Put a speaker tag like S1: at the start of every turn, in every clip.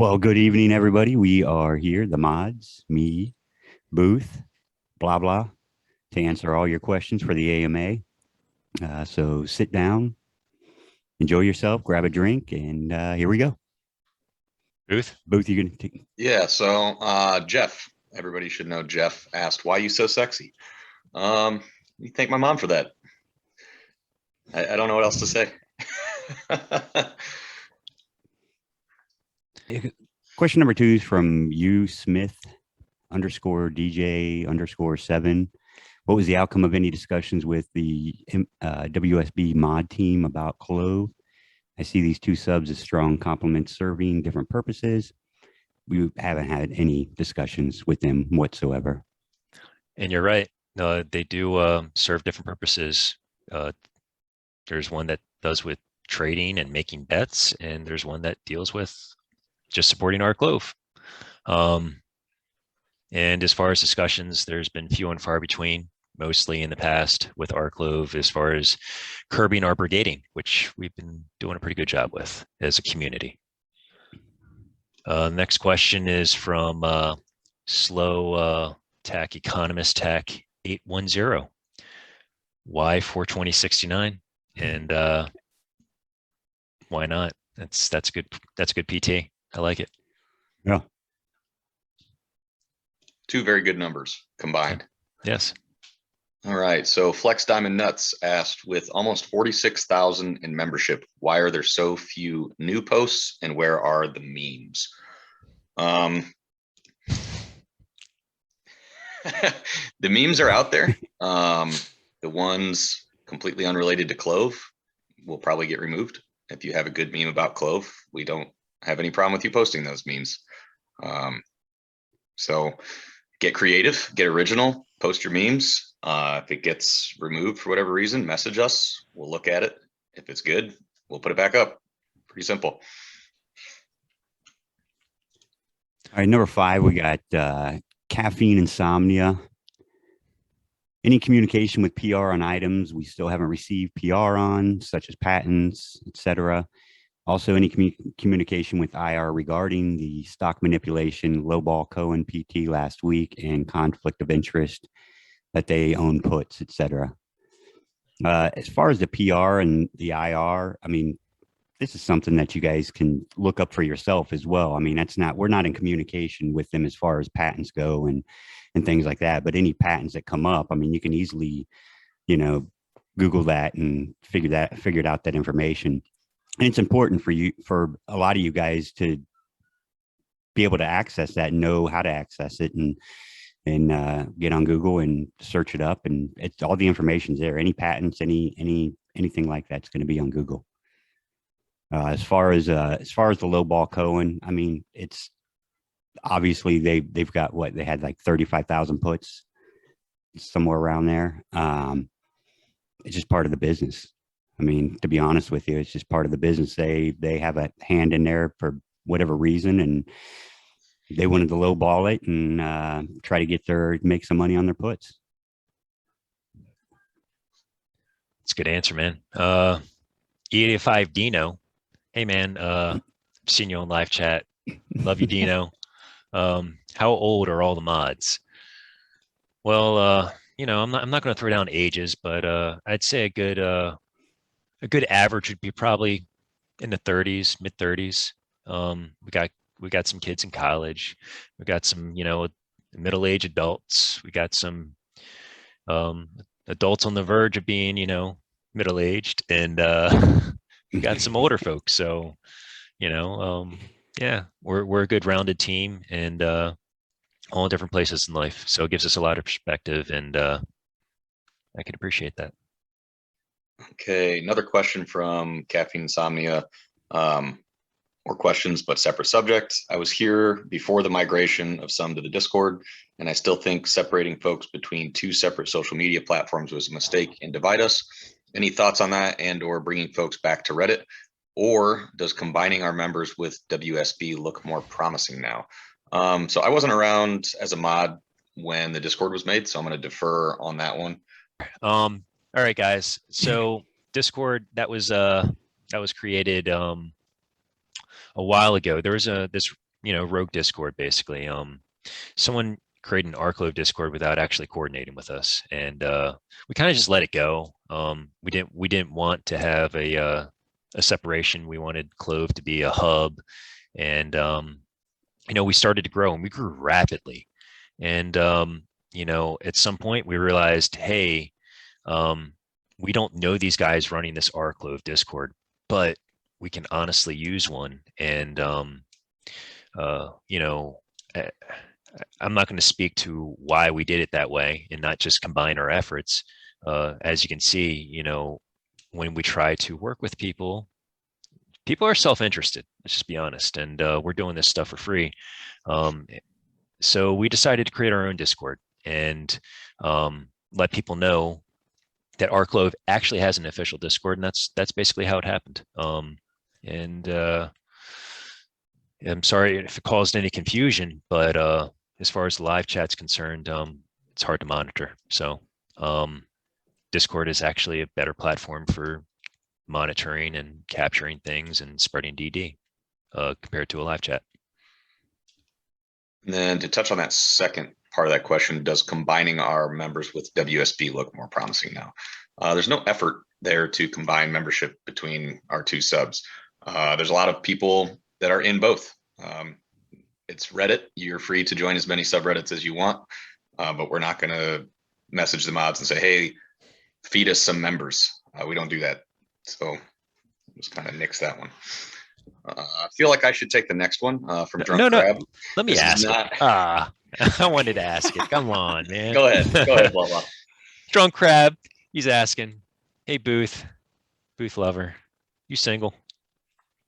S1: Well, good evening, everybody. We are here, the mods, me, Booth, blah, blah, to answer all your questions for the AMA. So sit down, enjoy yourself, grab a drink, and here we go.
S2: Booth?
S1: Booth, you going to take?
S3: Yeah, so Jeff, everybody should know Jeff asked, why are you so sexy? You thank my mom for that. I don't know what else to say.
S1: Question number 2 is from Smith _DJ _7. What was the outcome of any discussions with the Wsb Mod Team about Clove? I see these two subs as strong complements serving different purposes. We haven't had any discussions with them whatsoever.
S2: And you're right. They do serve different purposes. There's one that does with trading and making bets, and there's one that deals with just supporting our Clove. And as far as discussions, there's been few and far between, mostly in the past with our Clove, as far as curbing our brigading, which we've been doing a pretty good job with as a community. Next question is from Slow Tech Economist Tech 810. Why 420.69? And why not? That's good. That's good PT. I like it.
S1: Yeah.
S3: Two very good numbers combined.
S2: Yes.
S3: All right. So Flex Diamond Nuts asked, with almost 46,000 in membership, why are there so few new posts and where are the memes? The memes are out there. The ones completely unrelated to Clove will probably get removed. If you have a good meme about Clove, we don't have any problem with you posting those memes. So get creative, get original, post your memes. If it gets removed for whatever reason, message us. We'll look at it. If it's good, we'll put it back up. Pretty simple.
S1: All right, number 5, we got caffeine insomnia. Any communication with PR on items we still haven't received PR on, such as patents, etc. Also, any communication with IR regarding the stock manipulation, lowball Cohen PT last week, and conflict of interest that they own puts, etc. As far as the PR and the IR, I mean, this is something that you guys can look up for yourself as well. I mean, we're not in communication with them as far as patents go and things like that. But any patents that come up, I mean, you can easily, Google that and figure out that information. And it's important for a lot of you guys to be able to access that, know how to access it, and get on Google and search it up, and it's all the information's there. Any patents, anything like that's going to be on Google. As far as the lowball Cohen, I mean, it's obviously they've got they had like 35,000 puts, somewhere around there. It's just part of the business. I mean, to be honest with you, it's just part of the business. They have a hand in there for whatever reason, and they wanted to lowball it and try to make some money on their puts.
S2: It's a good answer, man. E85 Dino. Hey, man, seen you on live chat. Love you, Dino. How old are all the mods? Well, I'm not going to throw down ages, but I'd say a good average would be probably in the 30s, mid 30s. We got some kids in college. We got some, middle-aged adults. We got some adults on the verge of being, middle-aged, and we got some older folks. So, yeah, we're a good rounded team, and all different places in life. So it gives us a lot of perspective, and I can appreciate that.
S3: Okay, another question from Caffeine Insomnia. More questions, but separate subjects. I was here before the migration of some to the Discord, and I still think separating folks between two separate social media platforms was a mistake and divide us. Any thoughts on that, and or bringing folks back to Reddit? Or does combining our members with WSB look more promising now? So I wasn't around as a mod when the Discord was made, so I'm going to defer on that one.
S2: All right, guys. So Discord, that was created a while ago. There was this rogue Discord basically. Someone created an Clove Discord without actually coordinating with us, and we kind of just let it go. We didn't want to have a separation. We wanted Clove to be a hub, and we started to grow, and we grew rapidly. And at some point we realized, hey, we don't know these guys running this Clove Discord, but we can honestly use one. And I'm not going to speak to why we did it that way and not just combine our efforts. As you can see, when we try to work with people are self-interested. Let's just be honest. And we're doing this stuff for free. So we decided to create our own Discord and let people know that Clove actually has an official Discord, and that's basically how it happened. And I'm sorry if it caused any confusion, but as far as the live chat's concerned, it's hard to monitor. So Discord is actually a better platform for monitoring and capturing things and spreading DD compared to a live chat.
S3: And then to touch on that second part of that question, does combining our members with WSB look more promising now? There's no effort there to combine membership between our two subs. There's a lot of people that are in both. It's Reddit. You're free to join as many subreddits as you want, but we're not going to message the mods and say, hey, feed us some members. We don't do that. So just kind of nix that one. I feel like I should take the next one from Drunk Crab.
S2: Let me ask it. I wanted to ask it. Come on, man.
S3: Go ahead, blah, blah.
S2: Drunk Crab, he's asking, hey, Booth lover, you single?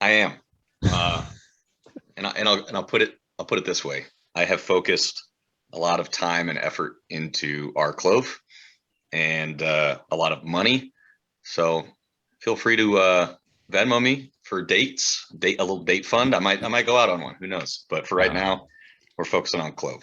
S3: I am. And I'll put it this way. I have focused a lot of time and effort into our Clove and a lot of money. So feel free to Venmo me for dates, a little date fund. I might go out on one, who knows? But for right now, we're focusing on Clove.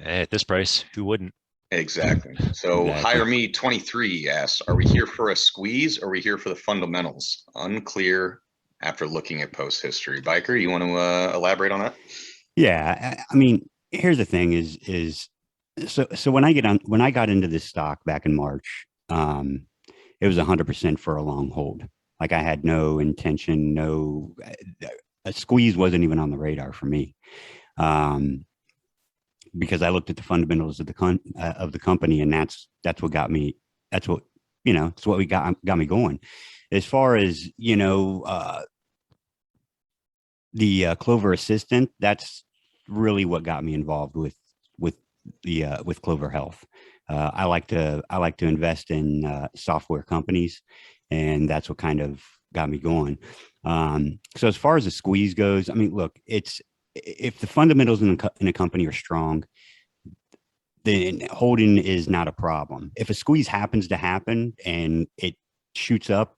S2: At this price, who wouldn't?
S3: Exactly. So Hire Me 23 asks, are we here for a squeeze or are we here for the fundamentals? Unclear after looking at post history. Biker, you want to elaborate on that?
S1: Yeah, I mean, here's the thing is so when I got into this stock back in March, it was 100% for a long hold. Like I had no intention, a squeeze wasn't even on the radar for me. Because I looked at the fundamentals of the company, and that's what got me. It's what got me going. As far as the Clover Assistant, that's really what got me involved with Clover Health. I like to invest in software companies, and that's what kind of got me going. So as far as the squeeze goes, I mean, look, if the fundamentals in a company are strong, then holding is not a problem. If a squeeze happens to happen and it shoots up,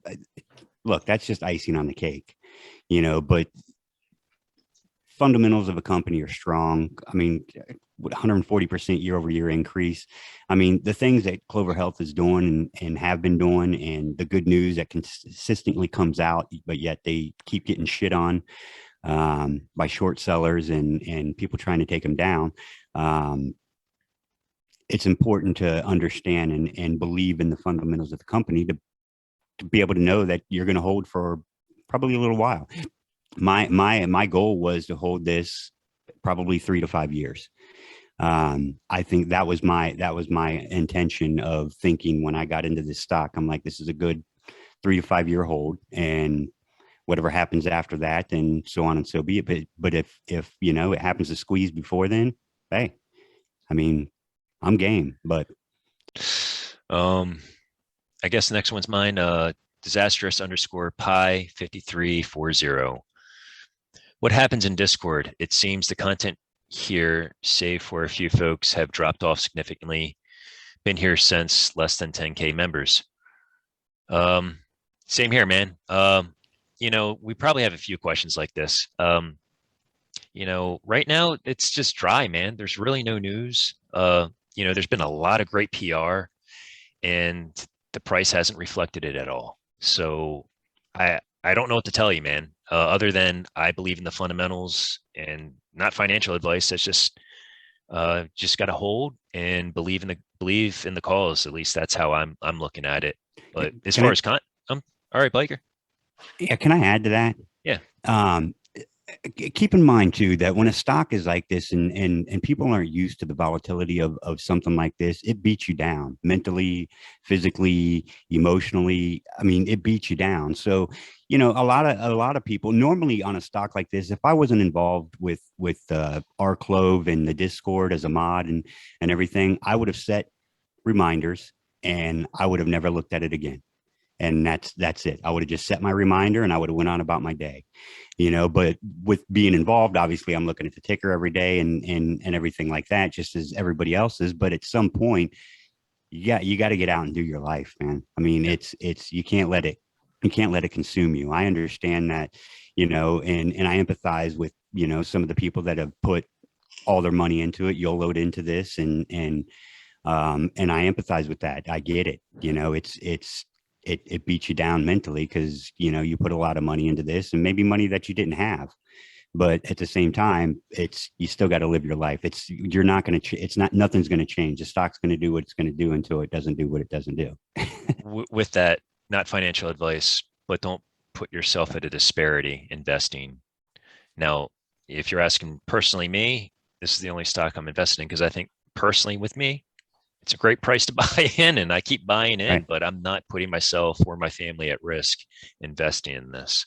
S1: look, that's just icing on the cake, but fundamentals of a company are strong. I mean, with 140% year over year increase. I mean, the things that Clover Health is doing and have been doing, and the good news that consistently comes out, but yet they keep getting shit on by short sellers and people trying to take them down. It's important to understand and believe in the fundamentals of the company to be able to know that you're going to hold for probably a little while. My goal was to hold this probably 3 to 5 years. I think that was my intention of thinking when I got into this stock. I'm like, this is a good 3 to 5 year hold, and whatever happens after that, and so on and so be it. But if it happens to squeeze before then, hey, I mean, I'm game. But
S2: I guess the next one's mine. Disastrous _ pi 5340. What happens in Discord? It seems the content here, save for a few folks, have dropped off significantly. Been here since less than 10K members. Same here, man. We probably have a few questions like this. Right now it's just dry, man. There's really no news. There's been a lot of great PR, and the price hasn't reflected it at all. So I I don't know what to tell you, man. Other than I believe in the fundamentals and not financial advice. That's just got to hold and believe in the cause. At least that's how I'm looking at it. But as
S1: Can
S2: far
S1: I,
S2: as all right, Biker.
S1: yeah, can I add to that?
S2: Yeah.
S1: Um, Keep in mind too that when a stock is like this and people aren't used to the volatility of something like this, it beats you down mentally, physically, emotionally. I mean, it beats you down. So, a lot of people normally on a stock like this, if I wasn't involved with our Clove and the Discord as a mod and everything, I would have set reminders and I would have never looked at it again. And that's it. I would have just set my reminder and I would have went on about my day. But with being involved, obviously I'm looking at the ticker every day and everything like that, just as everybody else is. But at some point, you got to get out and do your life, man. I mean,
S2: Yeah.
S1: it's you can't let it consume you. I understand that, and I empathize with, some of the people that have put all their money into it, YOLO'd into this and I empathize with that. I get it. It beats you down mentally because you put a lot of money into this and maybe money that you didn't have, but at the same time it's you still got to live your life. You're not going to it's not nothing's going to change. The stock's going to do what it's going to do until it doesn't do what it doesn't do.
S2: With that, not financial advice, but don't put yourself at a disparity investing. Now, if you're asking personally me, this is the only stock I'm investing in because I think personally with me, it's a great price to buy in and I keep buying in,
S1: Right.
S2: but I'm not putting myself or my family at risk investing in this.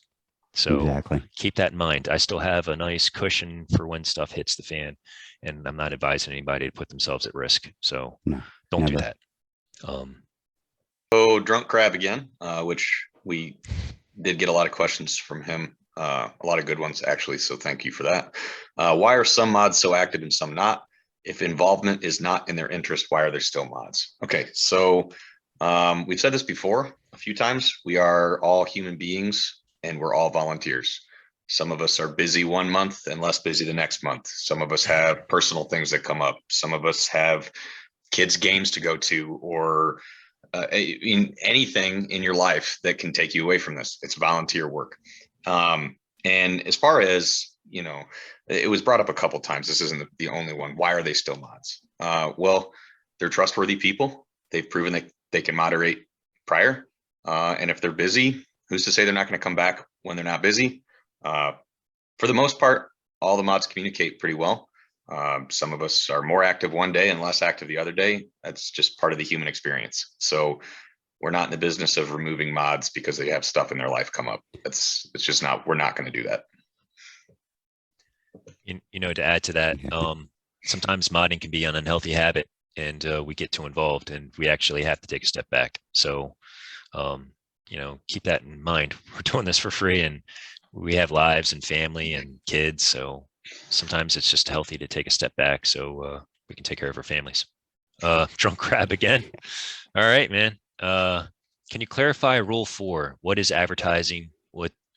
S2: So
S1: Exactly.
S2: keep that in mind. I still have a nice cushion for when stuff hits the fan, and I'm not advising anybody to put themselves at risk. So
S1: No,
S2: don't do
S1: never.
S2: that.
S3: So Drunk Crab again, which we did get a lot of questions from him. A lot of good ones, actually. So thank you for that. Why are some mods so active and some not? If involvement is not in their interest, why are there still mods? Okay, so we've said this before a few times. We are all human beings and we're all volunteers. Some of us are busy one month and less busy the next month. Some of us have personal things that come up. Some of us have kids' games to go to or in anything in your life that can take you away from this. It's volunteer work. And as far as, it was brought up a couple times. This isn't the only one. Why are they still mods? Well, they're trustworthy people. They've proven that they can moderate prior. And if they're busy, who's to say they're not going to come back when they're not busy? For the most part, all the mods communicate pretty well. Some of us are more active one day and less active the other day. That's just part of the human experience. So we're not in the business of removing mods because they have stuff in their life come up. It's just not, we're not going to do that.
S2: To add to that, sometimes modding can be an unhealthy habit and we get too involved and we actually have to take a step back. So, keep that in mind. We're doing this for free and we have lives and family and kids. So sometimes it's just healthy to take a step back so we can take care of our families. Drunk Crab again. All right, man. Can you clarify rule 4? What is advertising?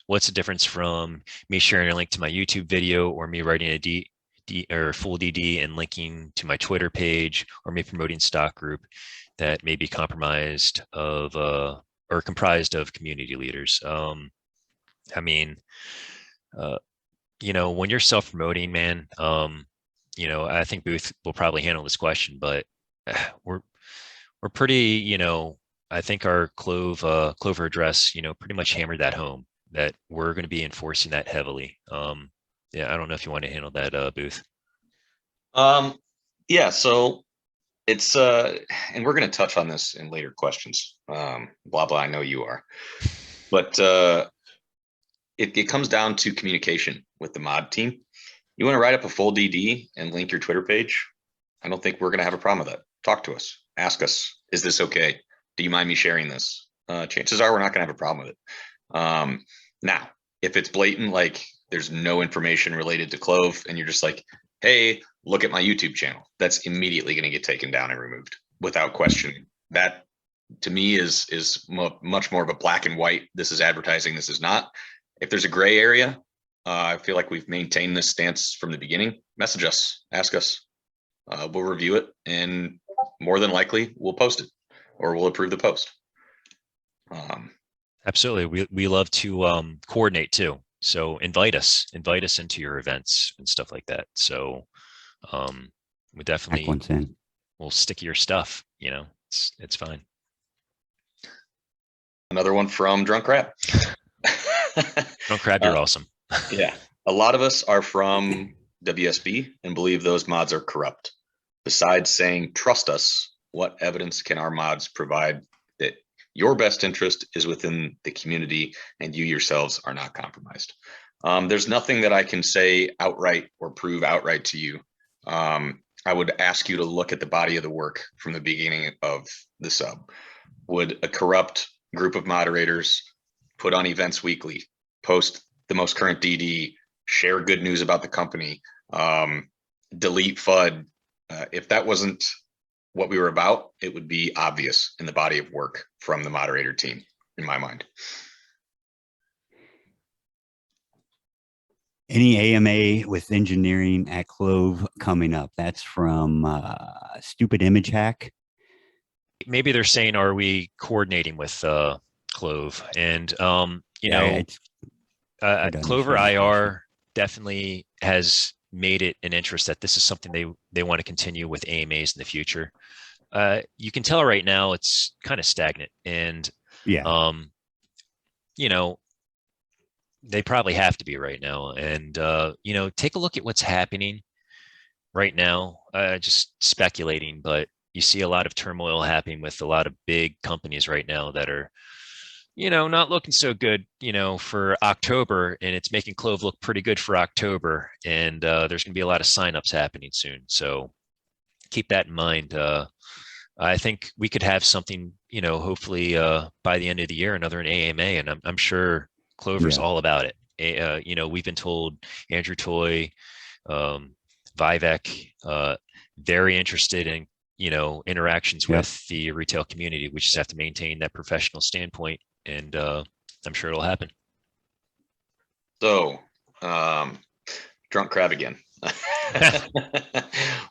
S2: What's the difference from me sharing a link to my YouTube video or me writing a D or full DD and linking to my Twitter page or me promoting stock group that may be compromised of or comprised of community leaders? When you're self-promoting, man, I think Booth will probably handle this question, but we're pretty, I think our Clover address, pretty much hammered that home that we're going to be enforcing that heavily. Yeah, I don't know if you want to handle that, Booth.
S3: Yeah, so it's and we're going to touch on this in later questions. Blah blah, I know you are, but it comes down to communication with the mod team. You want to write up a full DD and link your Twitter page? I don't think we're going to have a problem with that. Talk to us, ask us, is this okay? Do you mind me sharing this? Chances are we're not going to have a problem with it. Now, if it's blatant, like there's no information related to Clove and you're just like, hey, look at my YouTube channel, that's immediately going to get taken down and removed without question. That to me is much more of a black and white. This is advertising, this is not. If there's a gray area, I feel like we've maintained this stance from the beginning. Message us, ask us. We'll review it and more than likely we'll post it or we'll approve the post.
S2: Absolutely. We love to coordinate too. So invite us into your events and stuff like that. So we definitely
S1: Excellent, Sin.
S2: will stick your stuff, it's fine.
S3: Another one from Drunk Crab.
S2: Don't crab, you're awesome.
S3: Yeah. A lot of us are from WSB and believe those mods are corrupt. Besides saying, trust us, what evidence can our mods provide that your best interest is within the community and you yourselves are not compromised? There's nothing that I can say outright or prove outright to you. I would ask you to look at the body of the work from the beginning of the sub. Would a corrupt group of moderators put on events weekly, post the most current DD, share good news about the company, delete FUD? If that wasn't what we were about, it would be obvious in the body of work from the moderator team, in my mind.
S1: Any AMA with engineering at Clove coming up? That's from Stupid Image Hack.
S2: Maybe they're saying, are we coordinating with Clove? And Clover IR definitely has made it an interest that this is something they want to continue with AMAs in the future. You can tell right now it's kind of stagnant, and they probably have to be right now. And take a look at what's happening right now. Just speculating, but you see a lot of turmoil happening with a lot of big companies right now that are not looking so good, for October, and it's making Clove look pretty good for October. And there's going to be a lot of signups happening soon. So keep that in mind. I think we could have something, hopefully by the end of the year, another an AMA, and I'm sure Clover's all about it. We've been told Andrew Toy, Vivek, very interested in, interactions with the retail community. We just have to maintain that professional standpoint, and I'm sure it'll happen.
S3: So, Drunk Crab again.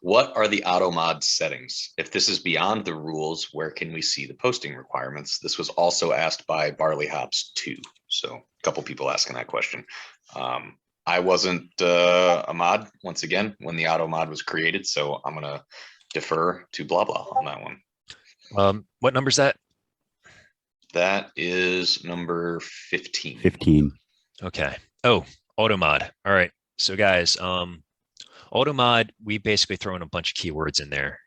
S3: What are the auto mod settings? If this is beyond the rules, where can we see the posting requirements? This was also asked by Barley Hops 2. So a couple people asking that question. I wasn't a mod, once again, when the auto mod was created. So I'm going to defer to blah blah on that one.
S2: What number is that?
S3: That is number 15.
S1: 15.
S2: Okay. Oh, auto mod. All right. So guys, auto mod, we basically throw in a bunch of keywords in there.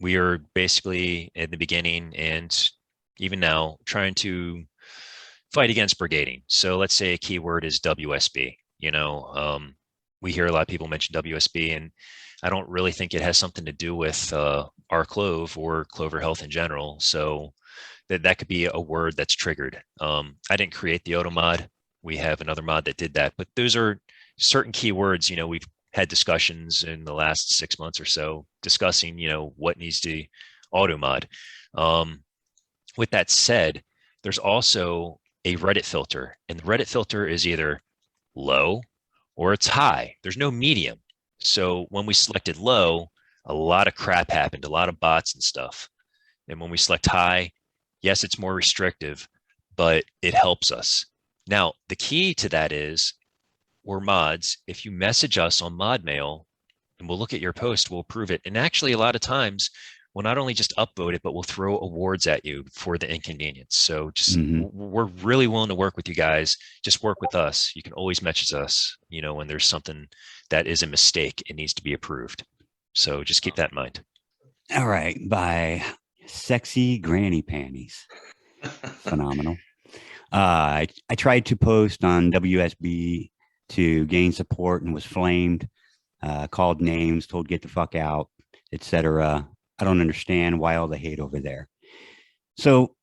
S2: We are basically at the beginning and even now trying to fight against brigading. So let's say a keyword is WSB. We hear a lot of people mention WSB, and I don't really think it has something to do with our Clove or Clover Health in general. So that could be a word that's triggered. I didn't create the auto mod. We have another mod that did that, but those are certain keywords. We've had discussions in the last 6 months or so discussing, what needs to auto mod. With that said, there's also a Reddit filter, and the Reddit filter is either low or it's high. There's no medium. So when we selected low, a lot of crap happened, a lot of bots and stuff. And when we select high, yes, it's more restrictive, but it helps us. Now, the key to that is we're mods. If you message us on mod mail and we'll look at your post, we'll approve it. And actually, a lot of times we'll not only just upvote it, but we'll throw awards at you for the inconvenience. So just we're really willing to work with you guys. Just work with us. You can always message us, when there's something that is a mistake, it needs to be approved. So just keep that in mind.
S1: All right. By Sexy Granny Panties. Phenomenal. I tried to post on WSB to gain support and was flamed, called names, told get the fuck out, etc. I don't understand why all the hate over there. So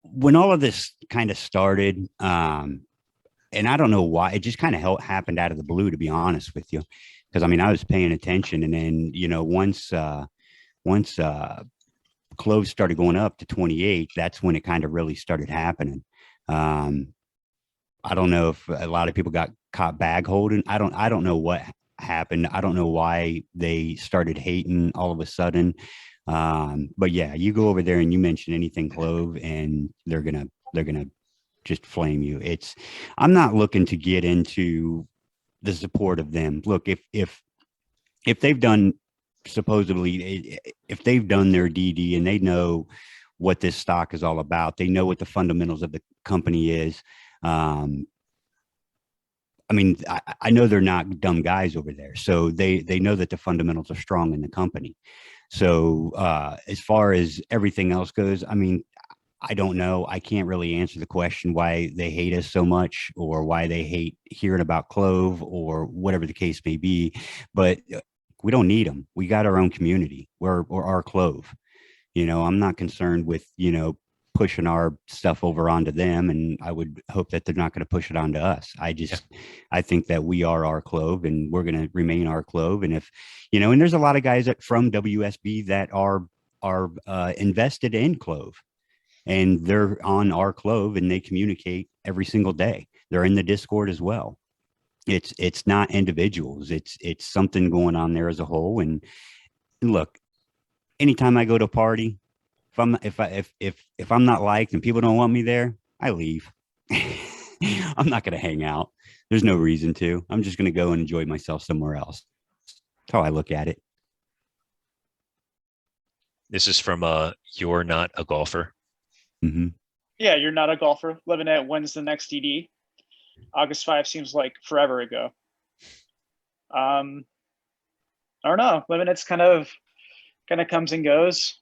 S1: when all of this kind of started, and I don't know why, it just kind of happened out of the blue, to be honest with you, because I was paying attention, and then once Clove started going up to 28, that's when it kind of really started happening. I don't know if a lot of people got caught bag holding. I don't know what happened. I don't know why they started hating all of a sudden. But yeah, you go over there and you mention anything Clove, and they're gonna just flame you. I'm not looking to get into the support of them. Look, if they've done supposedly, if they've done their DD and they know what this stock is all about, they know what the fundamentals of the company is. I mean, I know they're not dumb guys over there, so they know that the fundamentals are strong in the company. So as far as everything else goes, I mean, I don't know. I can't really answer the question why they hate us so much, or why they hate hearing about Clove, or whatever the case may be. But we don't need them. We got our own community. We're our Clove. I'm not concerned with pushing our stuff over onto them, and I would hope that they're not going to push it onto us. I think that we are our Clove, and we're going to remain our Clove. And if and there's a lot of guys from WSB that are invested in Clove, and they're on our Clove, and they communicate every single day. They're in the Discord as well. It's not individuals. It's something going on there as a whole. And look, anytime I go to a party, if I'm not liked and people don't want me there, I leave. I'm not going to hang out. There's no reason to. I'm just going to go and enjoy myself somewhere else. That's how I look at it.
S2: This is from You're Not a Golfer.
S1: Mm-hmm.
S4: Yeah, you're not a golfer. Living at when's the next DD? August 5 seems like forever ago. I don't know. Living it's kind of comes and goes.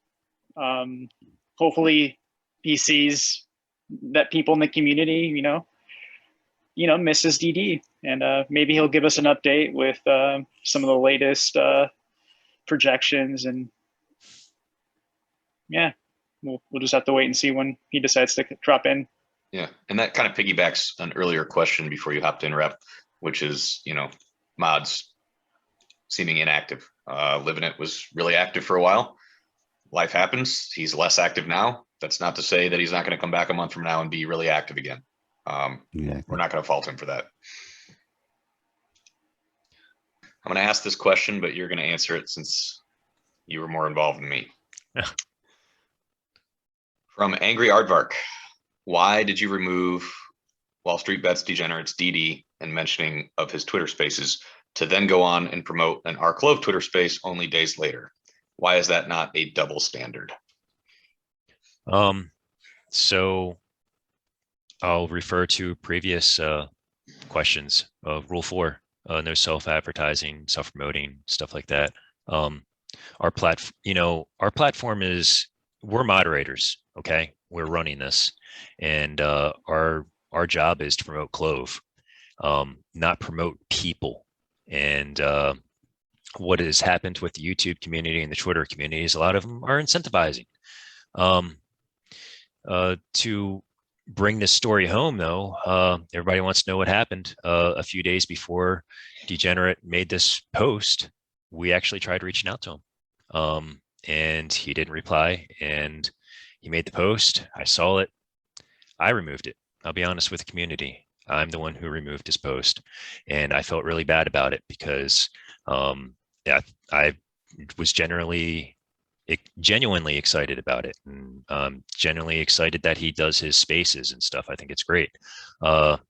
S4: Hopefully he sees that people in the community, misses DD, and maybe he'll give us an update with some of the latest projections, and yeah, we'll just have to wait and see when he decides to drop in.
S3: Yeah, and that kind of piggybacks an earlier question before you hopped in, Rep, which is, mods seeming inactive. Living it was really active for a while. Life happens. He's less active now. That's not to say that he's not going to come back a month from now and be really active again. We're not going to fault him for that. I'm going to ask this question, but you're going to answer it since you were more involved than me. From Angry Aardvark, why did you remove Wall Street Bets Degenerates DD and mentioning of his Twitter spaces to then go on and promote an our Clove Twitter space only days later? Why is that not a double standard?
S2: So I'll refer to previous questions of Rule 4, no self-advertising, self-promoting, stuff like that. Our platform is, we're moderators, okay? We're running this, and our job is to promote Clove, not promote people. And what has happened with the YouTube community and the Twitter community is a lot of them are incentivizing. To bring this story home, though, everybody wants to know what happened. A few days before Degenerate made this post, we actually tried reaching out to him, and he didn't reply. And he made the post. I saw it. I removed it. I'll be honest with the community. I'm the one who removed his post, and I felt really bad about it because, yeah, I was genuinely excited about it, and genuinely excited that he does his spaces and stuff. I think it's great. But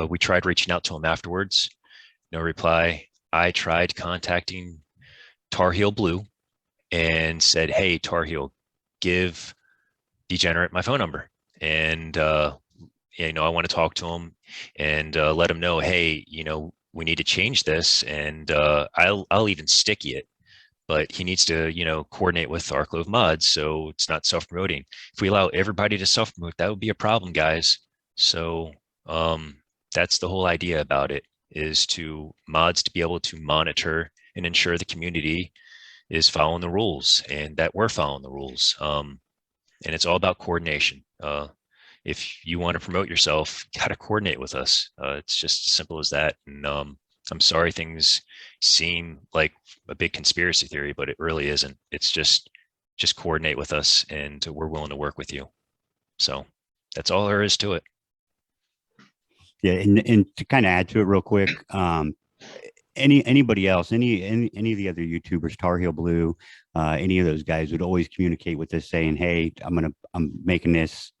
S2: we tried reaching out to him afterwards. No reply. I tried contacting Tar Heel Blue and said, hey, Tar Heel, give Degenerate my phone number. And, I want to talk to him and let him know, hey, we need to change this, and I'll even sticky it. But he needs to, coordinate with our Clove mods, so it's not self-promoting. If we allow everybody to self-promote, that would be a problem, guys. So that's the whole idea about it, is to mods to be able to monitor and ensure the community is following the rules and that we're following the rules. And it's all about coordination. If you want to promote yourself, you got to coordinate with us. It's just as simple as that. And I'm sorry things seem like a big conspiracy theory, but it really isn't. It's just coordinate with us, and we're willing to work with you. So that's all there is to it.
S1: Yeah, and to kind of add to it real quick, anybody else, any of the other YouTubers, Tar Heel Blue, any of those guys would always communicate with us saying, "Hey, I'm making this.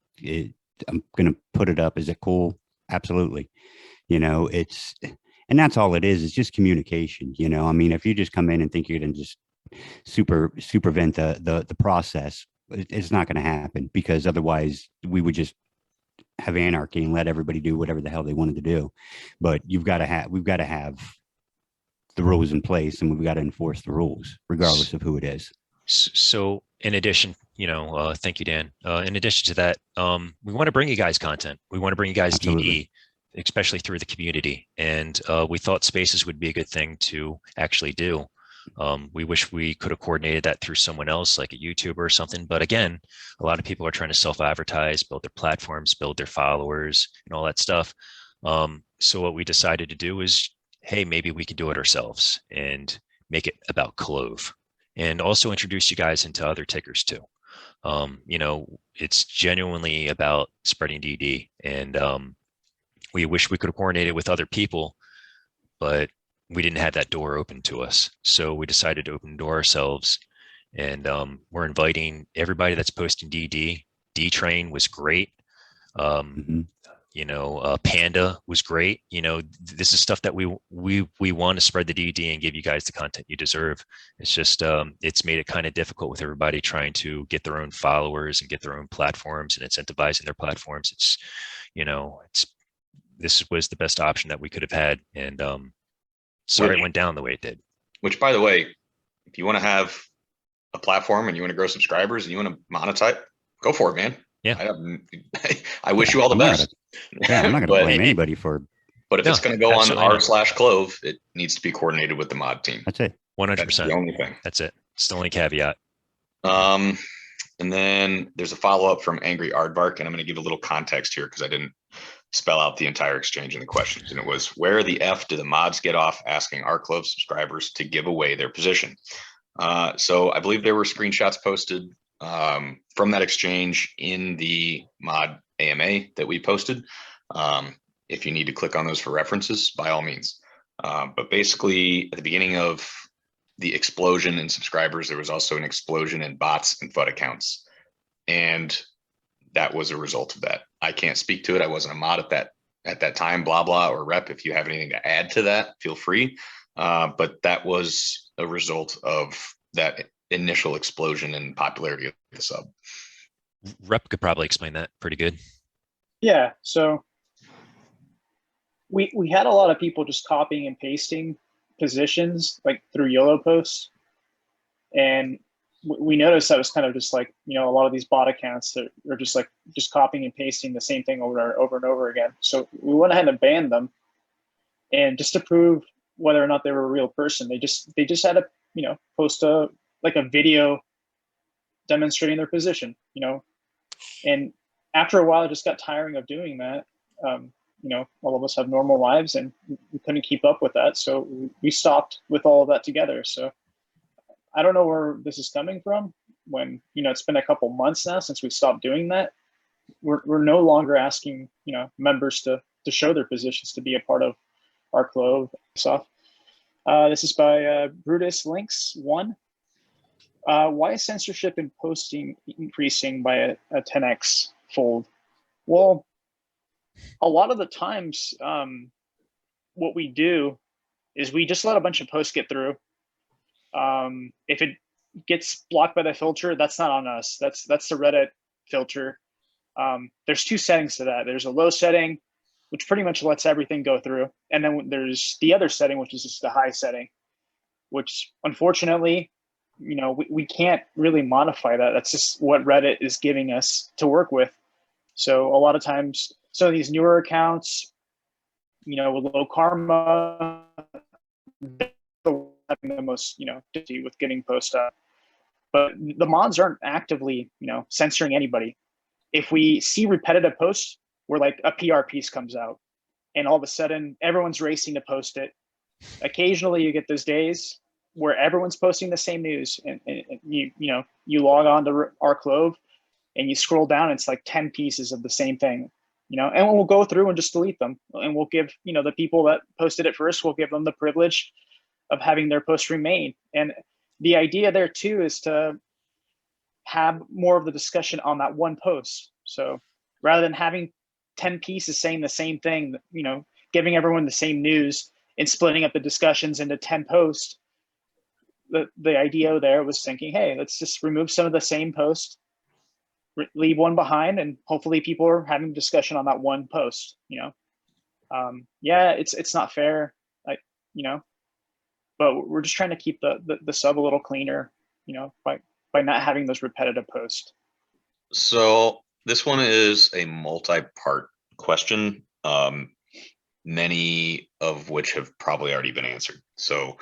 S1: I'm gonna put it up. Is it cool? Absolutely." You know, and that's all it is. It's just communication. You know, I mean, if you just come in and think you're gonna just super vent the process, it's not going to happen, because otherwise we would just have anarchy and let everybody do whatever the hell they wanted to do. But we've got to have the rules in place, and we've got to enforce the rules regardless of who it is.
S2: So in addition, thank you, Dan. In addition to that, we want to bring you guys content. We want to bring you guys
S1: Absolutely.
S2: DD, especially through the community. And we thought Spaces would be a good thing to actually do. We wish we could have coordinated that through someone else, like a YouTuber or something. But again, a lot of people are trying to self-advertise, build their platforms, build their followers, and all that stuff. So what we decided to do is, hey, maybe we could do it ourselves and make it about Clove, and also introduce you guys into other tickers too. It's genuinely about spreading DD, and we wish we could have coordinated with other people, but we didn't have that door open to us. So we decided to open the door ourselves, and we're inviting everybody that's posting DD. D-Train was great. Panda was great. This is stuff that we want to spread the DD and give you guys the content you deserve. It's just it's made it kind of difficult with everybody trying to get their own followers and get their own platforms and incentivizing their platforms. This was the best option that we could have had, and sorry it went down the way it did.
S3: Which, by the way, if you want to have a platform and you want to grow subscribers and you want to monetize, go for it, man.
S2: Yeah.
S3: I wish you all the best.
S1: I'm not going to blame anybody for.
S3: But if it's going to go on r/Clove, it needs to be coordinated with the mod team.
S1: That's it.
S2: 100%.
S3: That's the only thing.
S2: That's it. It's the only caveat.
S3: And then there's a follow-up from Angry Aardvark, and I'm going to give a little context here because I didn't spell out the entire exchange in the questions. And it was, where the F do the mods get off asking our Clove subscribers to give away their position? So I believe there were screenshots posted from that exchange in the mod AMA that we posted. If you need to click on those for references, by all means. But basically, at the beginning of the explosion in subscribers, there was also an explosion in bots and FUD accounts. And that was a result of that. I can't speak to it. I wasn't a mod at that time, blah, blah, or rep. If you have anything to add to that, feel free. But that was a result of that initial explosion in popularity of the sub.
S2: Rep could probably explain that pretty good.
S4: Yeah, so we had a lot of people just copying and pasting positions like through YOLO posts, and we noticed that was kind of just like, a lot of these bot accounts that are just copying and pasting the same thing over and over again. So we went ahead and banned them, and just to prove whether or not they were a real person, they just had to post a video demonstrating their position, and after a while it just got tiring of doing that. All of us have normal lives and we couldn't keep up with that, so we stopped with all of that together. So I don't know where this is coming from, when it's been a couple months now since we stopped doing that. We're no longer asking members to show their positions to be a part of our Clove stuff. This is by Brutus Links 1. Why is censorship in posting increasing by a 10x fold? Well, a lot of the times, what we do is we just let a bunch of posts get through. If it gets blocked by the filter, that's not on us. That's the Reddit filter. There's two settings to that. There's a low setting, which pretty much lets everything go through. And then there's the other setting, which is just the high setting, which unfortunately, we can't really modify that. That's just what Reddit is giving us to work with. So a lot of times, some of these newer accounts, with low karma, they're having the most, difficulty with getting posts up. But the mods aren't actively, censoring anybody. If we see repetitive posts where like a PR piece comes out and all of a sudden everyone's racing to post it, occasionally you get those days where everyone's posting the same news, and you log on to our Clove and you scroll down, it's like 10 pieces of the same thing, and we'll go through and just delete them, and we'll give, the people that posted it first, we'll give them the privilege having their posts remain. And the idea there too is to have more of the discussion on that one post. So rather than having 10 pieces saying the same thing, you know, giving everyone the same news and splitting up the discussions into 10 posts, the idea there was thinking, hey, let's just remove some of the same posts, leave one behind, and hopefully people are having discussion on that one post, you know. Yeah, it's not fair, like, you know, but we're just trying to keep the sub a little cleaner, you know, by not having those repetitive posts.
S3: So this one is a multi-part question, many of which have probably already been answered. So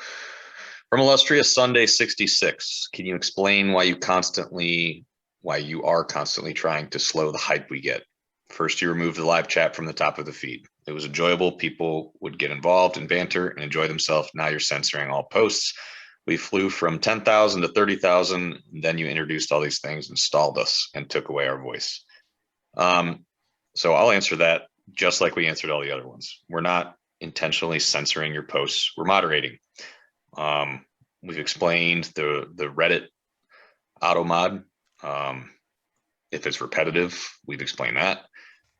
S3: from Illustrious Sunday 66, can you explain why you are constantly trying to slow the hype we get? First, you removed the live chat from the top of the feed. It was enjoyable. People would get involved and banter and enjoy themselves. Now you're censoring all posts. We flew from 10,000 to 30,000. Then you introduced all these things and stalled us and took away our voice. So I'll answer that just like we answered all the other ones. We're not intentionally censoring your posts. We're moderating. We've explained the Reddit auto mod. If it's repetitive, we've explained that.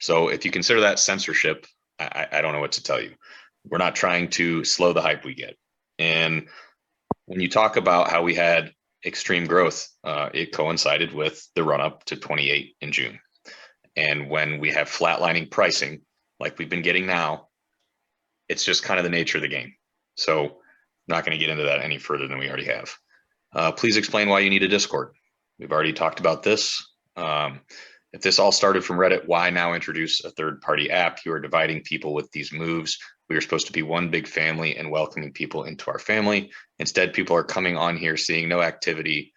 S3: So if you consider that censorship, I don't know what to tell you. We're not trying to slow the hype we get. And when you talk about how we had extreme growth, it coincided with the run up to 28 in June. And when we have flatlining pricing, like we've been getting now, it's just kind of the nature of the game. So I'm not going to get into that any further than we already have. Please explain why you need a Discord. We've already talked about this. If this all started from Reddit, why now introduce a third-party app? You are dividing people with these moves. We are supposed to be one big family and welcoming people into our family. Instead, people are coming on here, seeing no activity,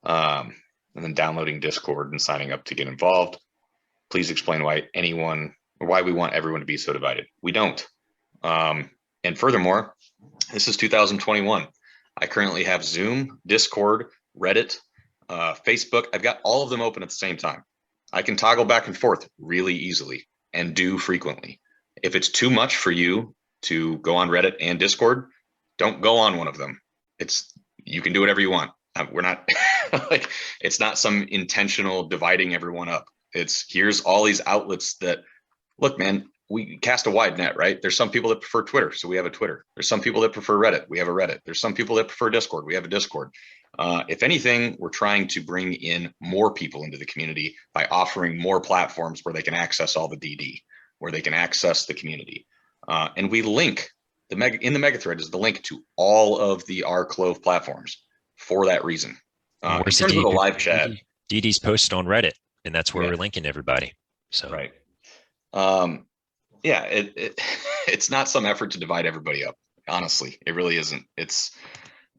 S3: and then downloading Discord and signing up to get involved. Please explain why we want everyone to be so divided. We don't. And furthermore, this is 2021. I currently have Zoom, Discord, Reddit, Facebook. I've got all of them open at the same time. I can toggle back and forth really easily and do frequently. If it's too much for you to go on Reddit and Discord, don't go on one of them. You can do whatever you want. We're not like, it's not some intentional dividing everyone up. Here's all these outlets that, look, man, we cast a wide net, right? There's some people that prefer Twitter, so we have a Twitter. There's some people that prefer Reddit, we have a Reddit. There's some people that prefer Discord, we have a Discord. If anything, we're trying to bring in more people into the community by offering more platforms where they can access all the DD, where they can access the community. And we link, in the mega thread is the link to all of our Clove platforms for that reason. In terms of the live chat,
S2: DD's posted on Reddit, and that's where
S3: Yeah.
S2: we're linking everybody. So
S3: right. Yeah, it's not some effort to divide everybody up. Honestly, it really isn't. It's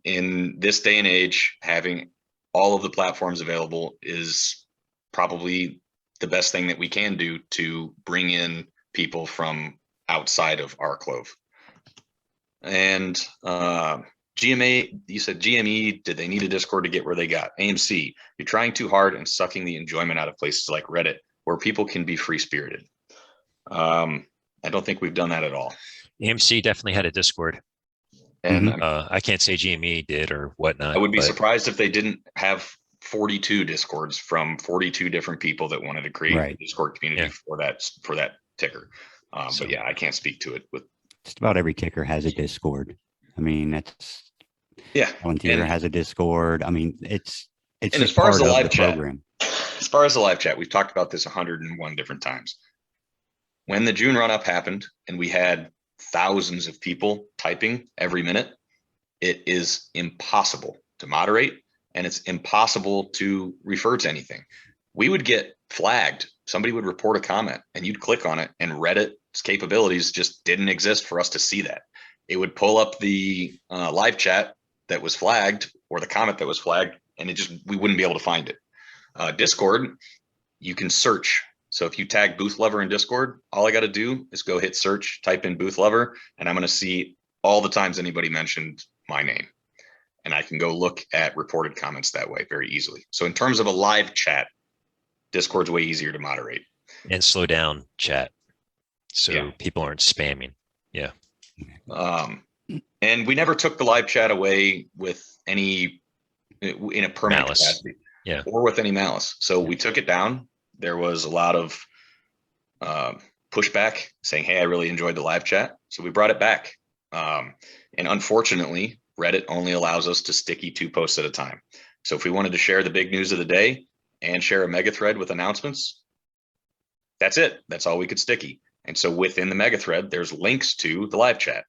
S3: in this day and age, having all of the platforms available is probably the best thing that we can do to bring in people from outside of our Clove. And GMA, you said GME, did they need a Discord to get where they got? AMC, you're trying too hard and sucking the enjoyment out of places like Reddit where people can be free-spirited. I don't think we've done that at all.
S2: AMC definitely had a Discord.
S3: And
S2: I can't say GME did or whatnot.
S3: I would be surprised if they didn't have 42 Discords from 42 different people that wanted to create a Discord community for that ticker. But yeah, I can't speak to it.
S1: Just about every ticker has a Discord. I mean, Volunteer has a Discord. I mean, it's
S3: and
S1: just
S3: as far as
S1: part
S3: the
S1: of
S3: live
S1: the
S3: chat,
S1: program.
S3: As far as the live chat, we've talked about this 101 different times. When the June run up happened and we had thousands of people typing every minute, it is impossible to moderate and it's impossible to refer to anything. We would get flagged. Somebody would report a comment and you'd click on it and Reddit's capabilities just didn't exist for us to see that. It would pull up the live chat that was flagged or the comment that was flagged and we wouldn't be able to find it. Discord, you can search. So if you tag Booth Lover in Discord, all I got to do is go hit search, type in Booth Lover, and I'm going to see all the times anybody mentioned my name. And I can go look at reported comments that way very easily. So in terms of a live chat, Discord's way easier to moderate.
S2: And slow down chat. So people aren't spamming. Yeah.
S3: And we never took the live chat away with any, in a permanent
S2: Malice.
S3: capacity.
S2: Yeah.
S3: Or with any malice. So we took it down. There was a lot of pushback saying, hey, I really enjoyed the live chat. So we brought it back. And unfortunately, Reddit only allows us to sticky 2 posts at a time. So if we wanted to share the big news of the day and share a mega thread with announcements, that's it. That's all we could sticky. And so within the mega thread, there's links to the live chat.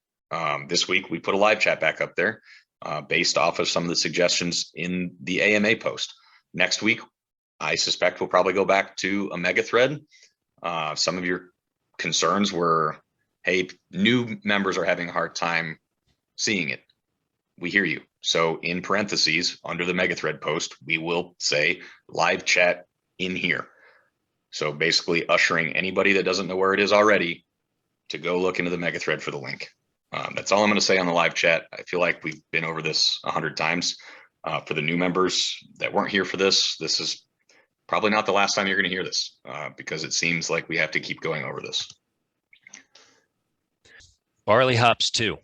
S3: This week, we put a live chat back up there based off of some of the suggestions in the AMA post. Next week, I suspect we'll probably go back to a mega thread. Some of your concerns were, hey, new members are having a hard time seeing it. We hear you. So in parentheses, under the mega thread post, we will say live chat in here. So basically ushering anybody that doesn't know where it is already to go look into the mega thread for the link. That's all I'm going to say on the live chat. I feel like we've been over this 100 times. For the new members that weren't here for this, this is probably not the last time you're going to hear this because it seems like we have to keep going over this.
S2: Barley hops too.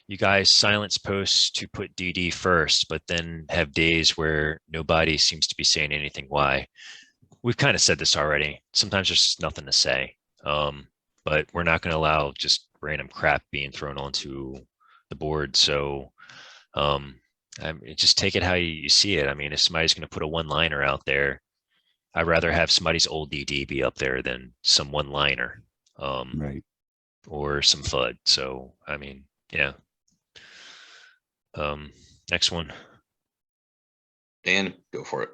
S2: You guys silence posts to put DD first, but then have days where nobody seems to be saying anything. Why? We've kind of said this already. Sometimes there's just nothing to say, but we're not going to allow just random crap being thrown onto the board. So just take it how you see it. I mean, if somebody's going to put a one-liner out there, I'd rather have somebody's old DD be up there than some one-liner,
S1: Right.
S2: or some FUD. So, I mean, yeah. Next one.
S3: Dan, go for it.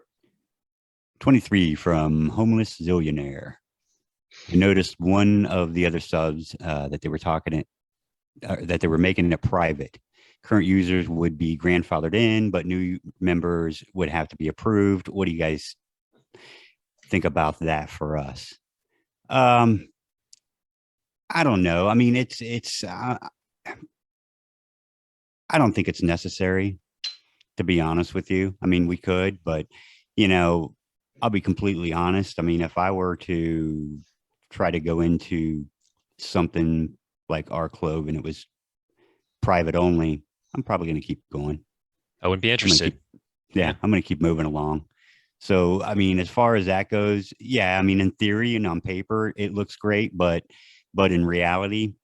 S1: 23 from Homeless Zillionaire. I noticed one of the other subs that they were that they were making it private. Current users would be grandfathered in, but new members would have to be approved. What do you guys think about that for us? I don't know. I mean, I don't think it's necessary, to be honest with you. I mean, we could, but I'll be completely honest. I mean, if I were to try to go into something like our Clove and it was private only, I'm probably going to keep going.
S2: I wouldn't be interested.
S1: I'm going to keep moving along. So, I mean, as far as that goes, yeah, I mean, in theory and on paper, it looks great, but in reality,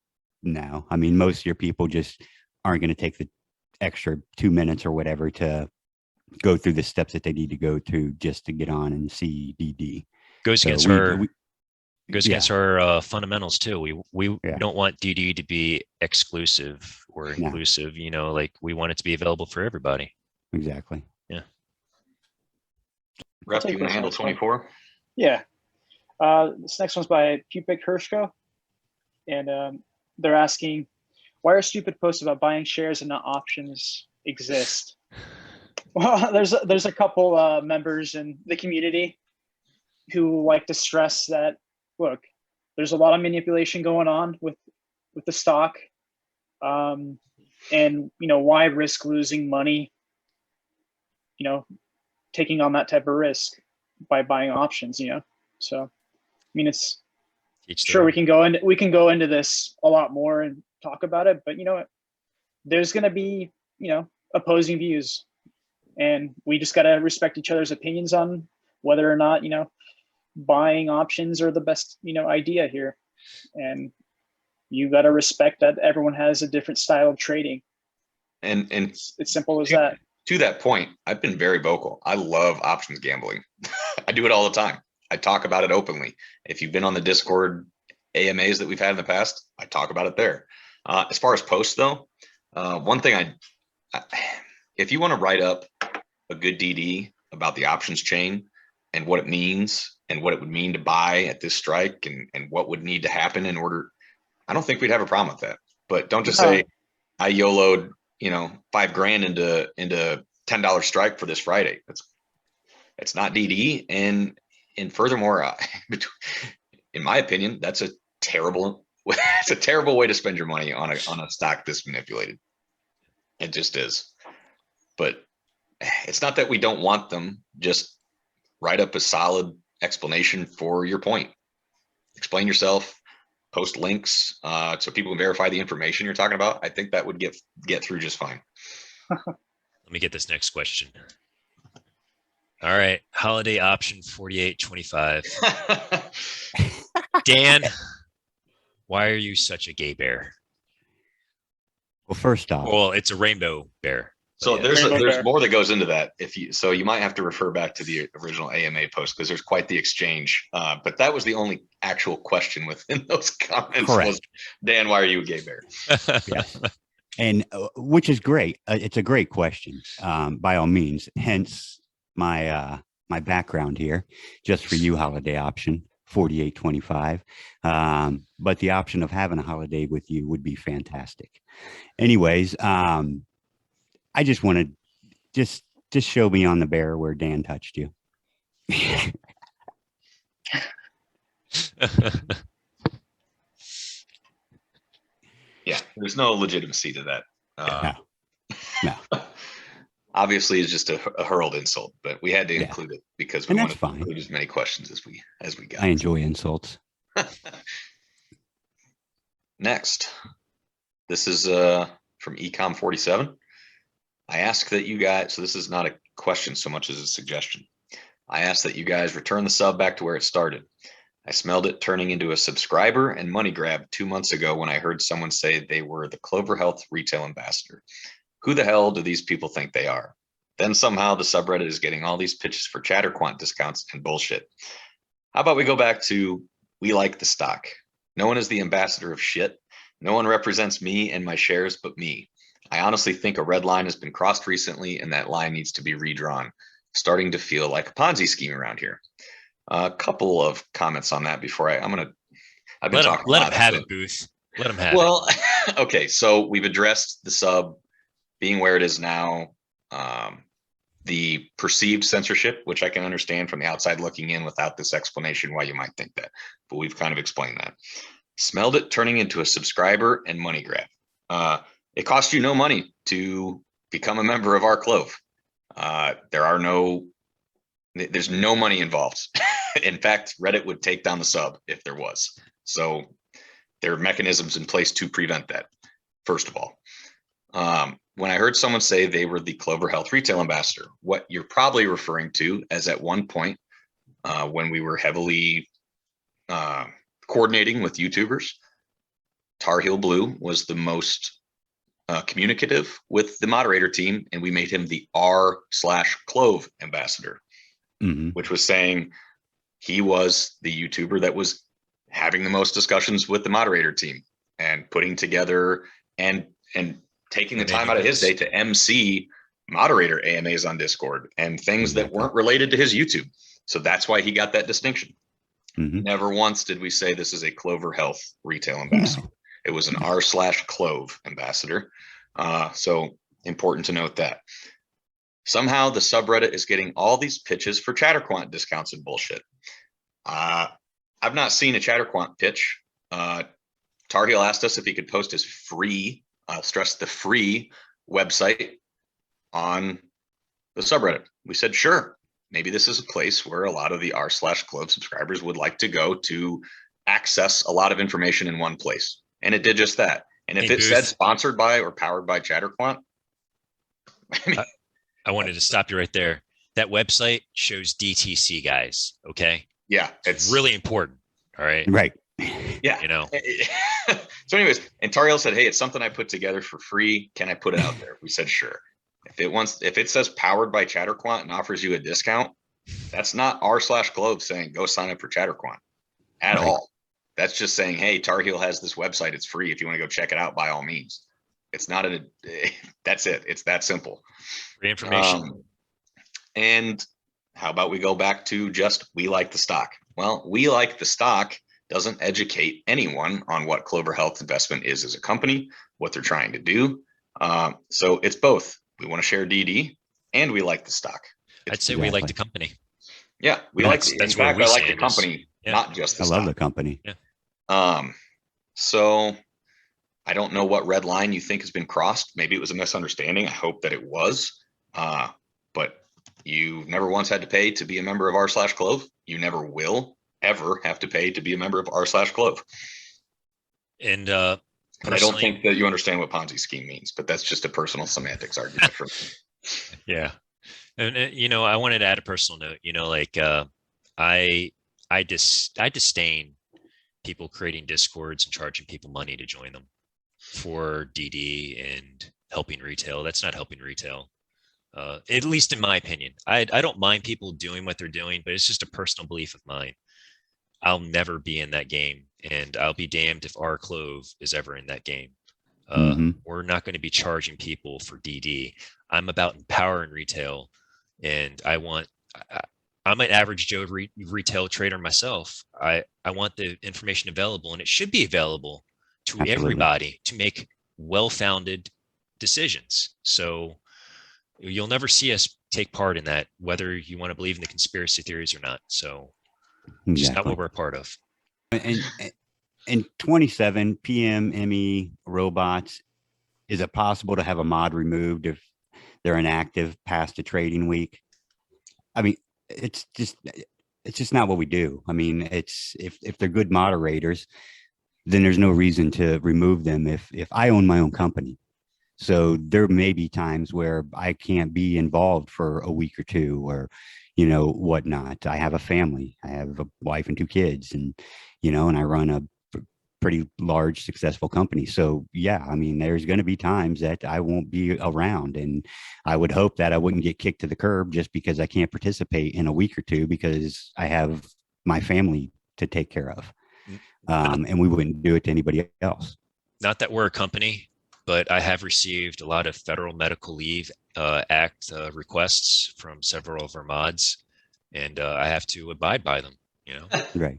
S1: no. I mean, most of your people just aren't going to take the extra 2 minutes or whatever to go through the steps that they need to go to just to get on and see DD.
S2: Goes against our fundamentals too. We don't want DD to be exclusive or inclusive. Like we want it to be available for everybody.
S1: Exactly.
S2: Yeah.
S3: Rep, you want to handle 24?
S4: Yeah. This next one's by Pupic Hershko, and they're asking, why are stupid posts about buying shares and not options exist? Well, there's a couple members in the community who like to stress that, look, there's a lot of manipulation going on with the stock, and why risk losing money, taking on that type of risk by buying options, So, I mean, it's sure we can go into this a lot more and talk about it, but there's going to be opposing views, and we just got to respect each other's opinions on whether or not buying options are the best idea here, and you got to respect that everyone has a different style of trading,
S3: and
S4: it's simple as that.
S3: To that point, I've been very vocal. I love options gambling. I do it all the time. I talk about it openly. If you've been on the Discord AMAs that we've had in the past, I talk about it there. As far as posts though, one thing if you want to write up a good DD about the options chain and what it means and what it would mean to buy at this strike and what would need to happen in order, I don't think we'd have a problem with that. But don't just say I YOLO'd, $5,000 into $10 strike for this Friday. It's not DD. And furthermore, in my opinion, it's a terrible way to spend your money on a stock this manipulated. It just is. But it's not that we don't want them. Just write up a solid explanation for your point. Explain yourself. post links so people can verify the information you're talking about, I think that would get through just fine.
S2: Let me get this next question. All right, holiday option 4825. Dan, why are you such a gay bear?
S1: Well, first off,
S2: Well, it's a rainbow bear. but
S3: So
S2: yeah.
S3: there's
S4: Rainbow Bear.
S3: more that goes into that. So you might have to refer back to the original AMA post because there's quite the exchange. But that was the only actual question within those comments.
S1: Correct.
S3: Was, Dan, why are you a gay bear?
S1: yes, and which is great. It's a great question, by all means. Hence my my background here, just for you, holiday option 4825. But the option of having a holiday with you would be fantastic. Anyways, I just wanted just show me on the bear where Dan touched you.
S3: Yeah, there's no legitimacy to that.
S1: No.
S3: Obviously, it's just a hurled insult, but we had to
S1: Yeah.
S3: include it because we
S1: And
S3: wanted
S1: that's
S3: to
S1: fine.
S3: include as many questions as we got.
S1: I enjoy insults.
S3: Next, this is from Ecom 47. I ask that you guys, so this is not a question so much as a suggestion. I ask that you guys return the sub back to where it started. I smelled it turning into a subscriber and money grab 2 months ago when I heard someone say they were the Clover Health retail ambassador. Who the hell do these people think they are? Then somehow the subreddit is getting all these pitches for ChatterQuant discounts and bullshit. How about we go back to we like the stock. No one is the ambassador of shit. No one represents me and my shares but me. I honestly think a red line has been crossed recently and that line needs to be redrawn. Starting to feel like a Ponzi scheme around here. A couple of comments on that before I've been talking.
S2: Let him have it, Booth. Let him have it.
S3: Well, okay, so we've addressed the sub being where it is now, the perceived censorship, which I can understand from the outside looking in without this explanation why you might think that, but we've kind of explained that. Smelled it turning into a subscriber and money grab. It costs you no money to become a member of our Clove. There's no money involved. In fact, Reddit would take down the sub if there was. So there are mechanisms in place to prevent that, first of all. When I heard someone say they were the Clover Health retail ambassador, what you're probably referring to as at one point when we were heavily coordinating with YouTubers, Tar Heel Blue was the most communicative with the moderator team, and we made him the r/Clove ambassador, which was saying he was the YouTuber that was having the most discussions with the moderator team and putting together and taking the time out of his day to MC moderator AMAs on Discord and things that weren't related to his YouTube. So that's why he got that distinction. Never once did we say this is a Clover Health retail ambassador. No. It was an r/Clove ambassador. So important to note that. Somehow the subreddit is getting all these pitches for ChatterQuant discounts and bullshit. I've not seen a ChatterQuant pitch. Tar Heel asked us if he could post his free, I'll stress the free website on the subreddit. We said, sure, maybe this is a place where a lot of the r/Clove subscribers would like to go to access a lot of information in one place. And it did just that. And if it said sponsored by or powered by ChatterQuant,
S2: I wanted to stop you right there. That website shows DTC, guys. Okay.
S3: Yeah.
S2: It's really important. All right.
S1: Right.
S3: Yeah.
S2: You know.
S3: So anyways, and Tar Heel said, hey, it's something I put together for free. Can I put it out there? We said, sure. If it says powered by ChatterQuant and offers you a discount, that's not r/Clove saying go sign up for ChatterQuant at all. That's just saying, hey, Tar Heel has this website. It's free. If you want to go check it out, by all means. It's not that's it. It's that simple.
S2: Free information.
S3: And how about we go back to just we like the stock? Well, we like the stock doesn't educate anyone on what Clover Health Investment is as a company, what they're trying to do. So it's both. We want to share DD and we like the stock.
S2: I'd say we like the company.
S3: Yeah, we like. In fact, I like the company, not just the stock.
S1: I love the company.
S2: Yeah.
S3: So I don't know what red line you think has been crossed. Maybe it was a misunderstanding. I hope that it was. But you never once had to pay to be a member of r/Clove. You never will ever have to pay to be a member of r/Clove.
S2: And
S3: And I don't
S2: personally,
S3: think that you understand what Ponzi scheme means, but that's just a personal semantics argument for me.
S2: yeah. And you know, I wanted to add a personal note. You know, like I I disdain people creating discords and charging people money to join them for DD and helping retail. That's not helping retail. At least in my opinion. I don't mind people doing what they're doing, but it's just a personal belief of mine. I'll never be in that game, and I'll be damned if our Clove is ever in that game. We're not going to be charging people for DD. I'm about empowering retail, and I'm an average Joe retail trader myself. I want the information available, and it should be available to
S1: Absolutely.
S2: everybody to make well-founded decisions. So you'll never see us take part in that, whether you want to believe in the conspiracy theories or not. So just not what we're a part of.
S1: And 27 PM ME robots, is it possible to have a mod removed if they're inactive past a trading week? I mean, it's just not what we do. I mean, it's if they're good moderators, then there's no reason to remove them if I own my own company. So there may be times where I can't be involved for a week or two, or, you know, whatnot. I have a family. I have a wife and 2 kids, and, you know, and I run a pretty large, successful company. So yeah, I mean, there's going to be times that I won't be around, and I would hope that I wouldn't get kicked to the curb just because I can't participate in a week or two because I have my family to take care of. And we wouldn't do it to anybody else.
S2: Not that we're a company, but I have received a lot of Federal Medical Leave Act requests from several of our mods, and I have to abide by them. You know,
S1: Right.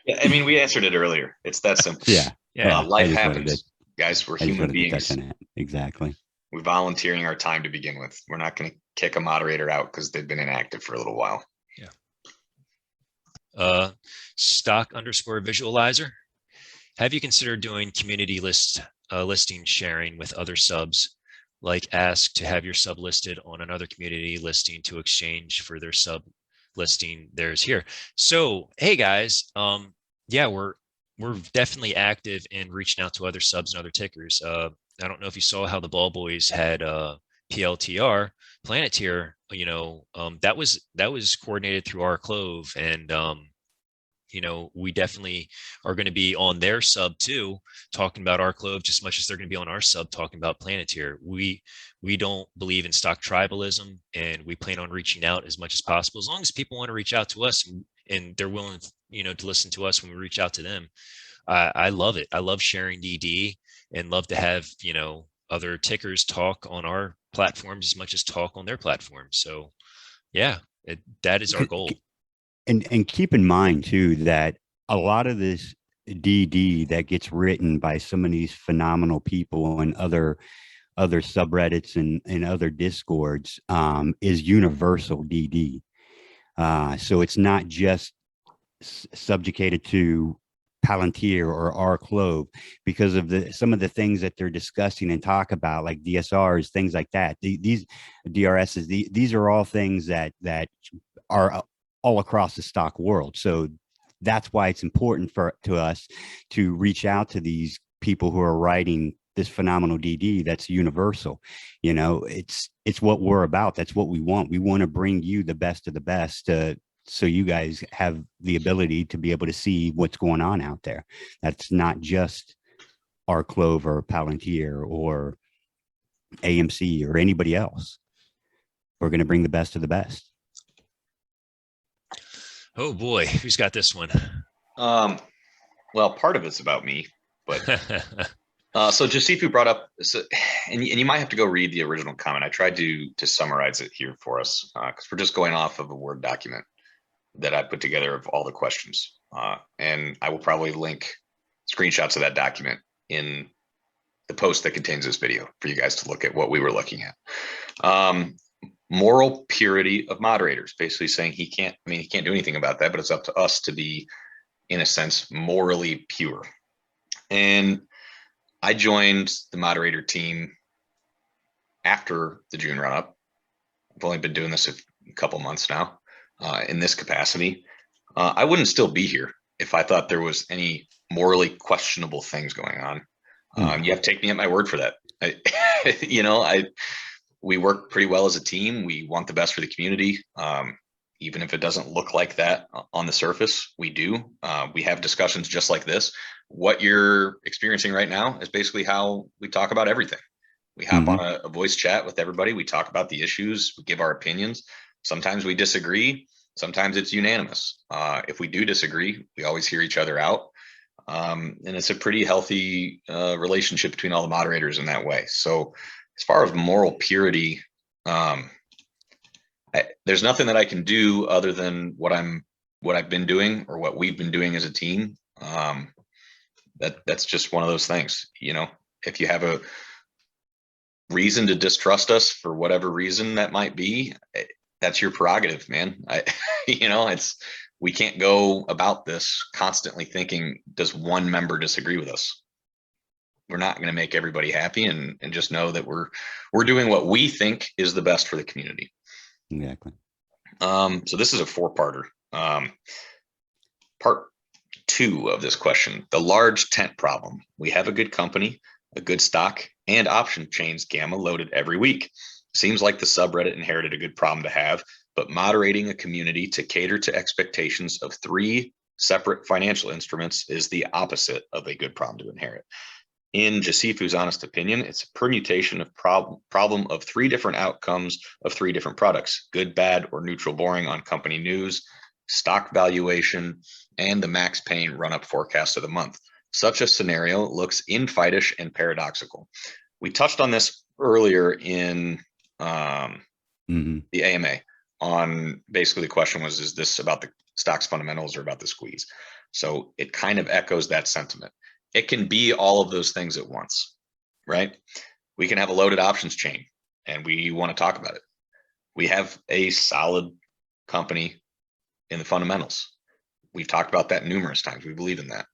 S3: Yeah, I mean, we answered it earlier. It's that simple.
S1: Yeah.
S2: yeah.
S3: Life
S1: I just wanted
S3: happens, guys. We're
S1: I just
S3: human
S1: wanted to touch
S3: beings.
S1: on that. Exactly.
S3: We're volunteering our time to begin with. We're not going to kick a moderator out because they've been inactive for a little while.
S2: Stock underscore visualizer. Have you considered doing community listing sharing with other subs? Like ask to have your sub listed on another community listing to exchange for their sub listing theirs here. So, hey guys, yeah, we're definitely active in reaching out to other subs and other tickers. I don't know if you saw how the Ball Boys had PLTR Planeteer. You know, that was coordinated through our Clove, and you know, we definitely are going to be on their sub too, talking about our Clove just as much as they're going to be on our sub talking about Planeteer. We don't believe in stock tribalism, and we plan on reaching out as much as possible. As long as people want to reach out to us and they're willing, you know, to listen to us when we reach out to them. I love it. I love sharing DD and love to have, you know, other tickers talk on our platforms as much as talk on their platform. So yeah, that is our goal.
S1: And keep in mind too that a lot of this DD that gets written by some of these phenomenal people and other subreddits and other discords is universal DD. So it's not just subjugated to Palantir or our Clove because of some of the things that they're discussing and talk about, like DSRs, things like that. These DRSs, these are all things that are all across the stock world. So that's why it's important to us to reach out to these people who are writing this phenomenal DD that's universal. You know, it's what we're about. That's what we want. We want to bring you the best of the best so you guys have the ability to be able to see what's going on out there. That's not just our Clove or Palantir or AMC or anybody else. We're going to bring the best of the best.
S2: Oh boy, who's got this one?
S3: Well, part of it's about me, but so Jasifu brought up, and you might have to go read the original comment. I tried to summarize it here for us because we're just going off of a Word document that I put together of all the questions. And I will probably link screenshots of that document in the post that contains this video for you guys to look at what we were looking at. Moral purity of moderators, basically saying he can't do anything about that, but it's up to us to be, in a sense, morally pure. And I joined the moderator team after the June run up. I've only been doing this a couple months now in this capacity. I wouldn't still be here if I thought there was any morally questionable things going on. You have to take me at my word for that. We work pretty well as a team. We want the best for the community. Even if it doesn't look like that on the surface, we do. We have discussions just like this. What you're experiencing right now is basically how we talk about everything. We hop on a voice chat with everybody. We talk about the issues. We give our opinions. Sometimes we disagree. Sometimes it's unanimous. If we do disagree, we always hear each other out. And it's a pretty healthy relationship between all the moderators in that way. So as far as moral purity, there's nothing that I can do other than what I've been doing or what we've been doing as a team. That's just one of those things. If you have a reason to distrust us for whatever reason that might be, that's your prerogative, man. We can't go about this constantly thinking, does one member disagree with us? We're not going to make everybody happy, and just know that we're doing what we think is the best for the community.
S1: Exactly.
S3: So this is a 4-parter. Part 2 of this question, the large tent problem. We have a good company, a good stock, and option chains gamma loaded every week. Seems like the subreddit inherited a good problem to have, but moderating a community to cater to expectations of 3 separate financial instruments is the opposite of a good problem to inherit. In Jasifu's honest opinion, it's a permutation of problem of 3 different outcomes of 3 different products: good, bad, or neutral boring on company news, stock valuation, and the Max Payne run-up forecast of the month. Such a scenario looks infightish and paradoxical. We touched on this earlier in the AMA on basically the question was, is this about the stock's fundamentals or about the squeeze? So it kind of echoes that sentiment. It can be all of those things at once, right? We can have a loaded options chain and we want to talk about it. We have a solid company in the fundamentals. We've talked about that numerous times. We believe in that.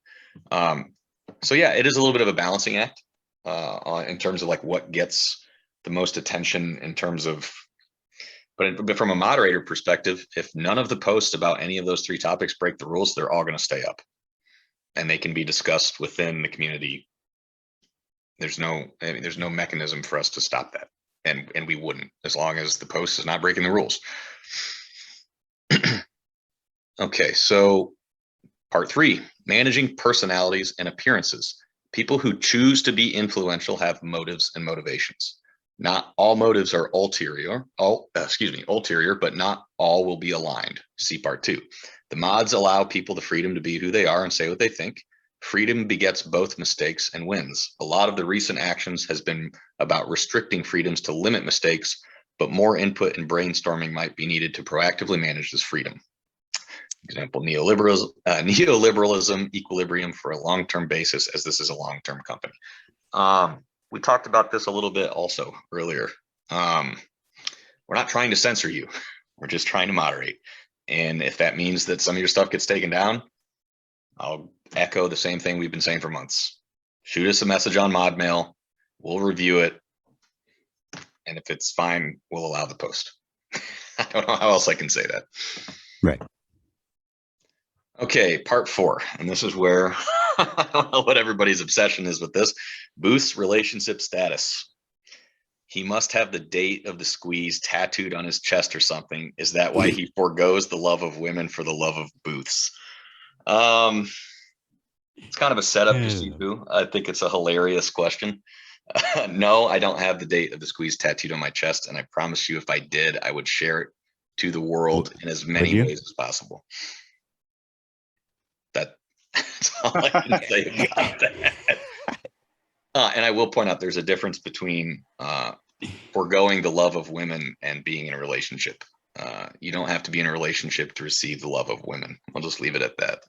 S3: So yeah, it is a little bit of a balancing act in terms of like what gets the most attention in terms of, but from a moderator perspective, if none of the posts about any of those 3 topics break the rules, they're all going to stay up and they can be discussed within the community. There's no mechanism for us to stop that. And we wouldn't, as long as the post is not breaking the rules. Okay, so part 3, managing personalities and appearances. People who choose to be influential have motives and motivations. Not all motives are ulterior, but not all will be aligned. See part 2. The mods allow people the freedom to be who they are and say what they think. Freedom begets both mistakes and wins. A lot of the recent actions has been about restricting freedoms to limit mistakes, but more input and brainstorming might be needed to proactively manage this freedom. Example, neoliberalism equilibrium for a long-term basis, as this is a long-term company. We talked about this a little bit also earlier. We're not trying to censor you. We're just trying to moderate. And if that means that some of your stuff gets taken down, I'll echo the same thing we've been saying for months. Shoot us a message on ModMail. We'll review it. And if it's fine, we'll allow the post. I don't know how else I can say that.
S1: Right.
S3: Okay, part 4. And this is where I don't know what everybody's obsession is with this. Booth's relationship status. He must have the date of the squeeze tattooed on his chest or something. Is that why he forgoes the love of women for the love of booths? It's kind of a setup, Jasifu. I think it's a hilarious question. No, I don't have the date of the squeeze tattooed on my chest. And I promise you, if I did, I would share it to the world in as many ways as possible. That's all I can say about that. And I will point out there's a difference between foregoing the love of women and being in a relationship. You don't have to be in a relationship to receive the love of women. I'll just leave it at that.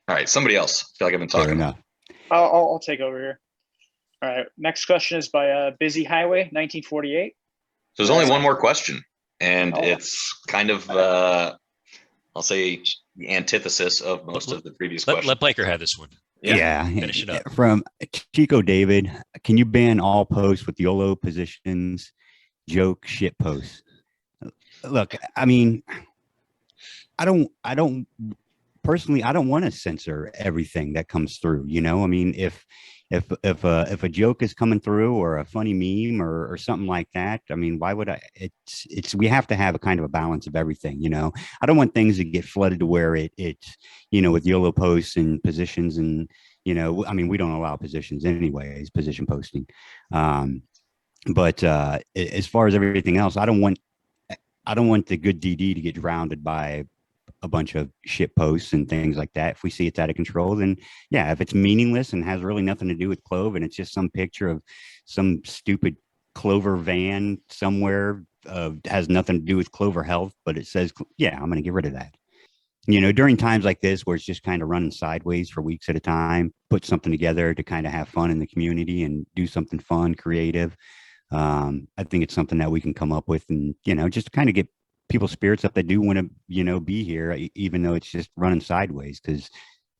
S3: All right, somebody else. I feel like I've been talking.
S4: I'll take over here. All right, next question is by Busy Highway 1948.
S3: So there's only one more question, and it's kind of I'll say the antithesis of most of the previous questions.
S2: Let Biker have this one.
S1: Yeah.
S2: Finish it up.
S1: From Chico David, can you ban all posts with YOLO positions, joke, shit posts? Look, I mean, I don't personally, I don't want to censor everything that comes through. You know, I mean, if a joke is coming through or a funny meme or something like that, I mean, why would I? It's we have to have a kind of a balance of everything. You know, I don't want things to get flooded to where it's you know with YOLO posts and positions and you know, I mean, we don't allow positions anyways, position posting. But as far as everything else, I don't want the good DD to get drowned by a bunch of shit posts and things like that. If we see it's out of control, then yeah, if it's meaningless and has really nothing to do with Clove and it's just some picture of some stupid Clover van somewhere, has nothing to do with Clover Health, but it says, yeah, I'm going to get rid of that. You know, during times like this where it's just kind of running sideways for weeks at a time, put something together to kind of have fun in the community and do something fun, creative. I think it's something that we can come up with and, you know, just kind of get people's spirits up that do want to, you know, be here, even though it's just running sideways. Cause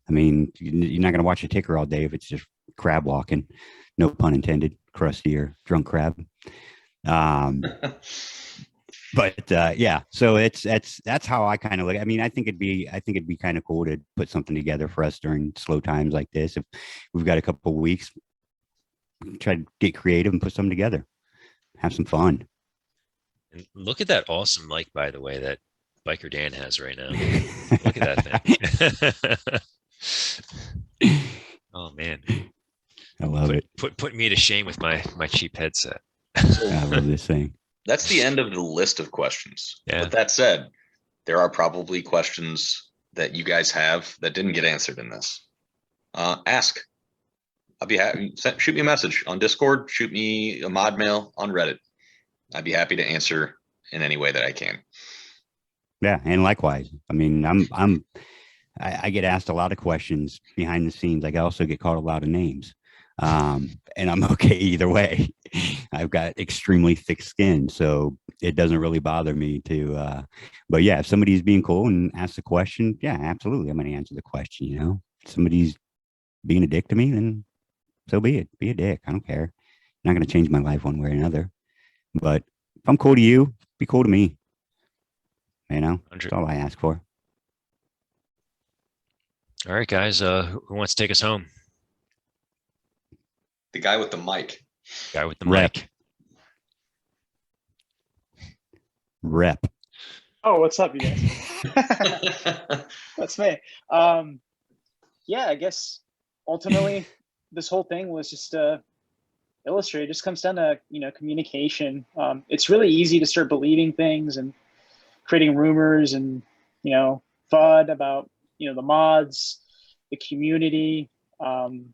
S1: I mean, you're not going to watch a ticker all day if it's just crab walking, no pun intended, crusty or drunk crab. But yeah, so that's how I kind of look. I mean, I think it'd be kind of cool to put something together for us during slow times like this. If we've got a couple of weeks, try to get creative and put something together, have some fun.
S2: And look at that awesome mic, by the way, that Biker Dan has right now. Look at that thing. Oh man,
S1: I love it.
S2: Put me to shame with my cheap headset.
S1: I love this thing.
S3: That's the end of the list of questions.
S2: Yeah.
S3: With that said, there are probably questions that you guys have that didn't get answered in this. Ask. I'll be happy. Shoot me a message on Discord. Shoot me a mod mail on Reddit. I'd be happy to answer in any way that I can.
S1: Yeah, and likewise. I mean, I get asked a lot of questions behind the scenes. I also get called a lot of names, and I'm okay either way. I've got extremely thick skin, so it doesn't really bother me to. But yeah, if somebody's being cool and asks a question, yeah, absolutely, I'm going to answer the question. You know, if somebody's being a dick to me, then so be it. Be a dick. I don't care. Not going to change my life one way or another. But if I'm cool to you, be cool to me. You know, that's all I ask for.
S2: All right, guys. Who wants to take us home?
S3: The guy with the mic.
S2: Guy with the
S1: Rep.
S2: mic.
S1: Rep.
S4: Oh, what's up, you guys? That's me. Yeah, I guess ultimately this whole thing was just illustrate. It just comes down to, you know, communication. It's really easy to start believing things and creating rumors and, you know, FUD about, you know, the mods, the community. And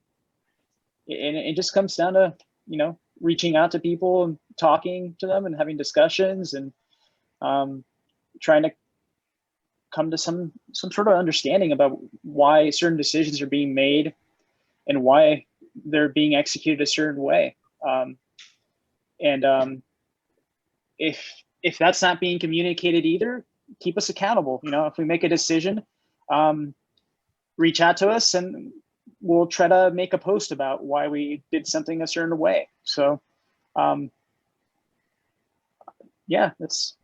S4: it just comes down to, you know, reaching out to people and talking to them and having discussions and trying to come to some sort of understanding about why certain decisions are being made and why they're being executed a certain way. If that's not being communicated either, keep us accountable. You know, if we make a decision, reach out to us and we'll try to make a post about why we did something a certain way. So, yeah, it's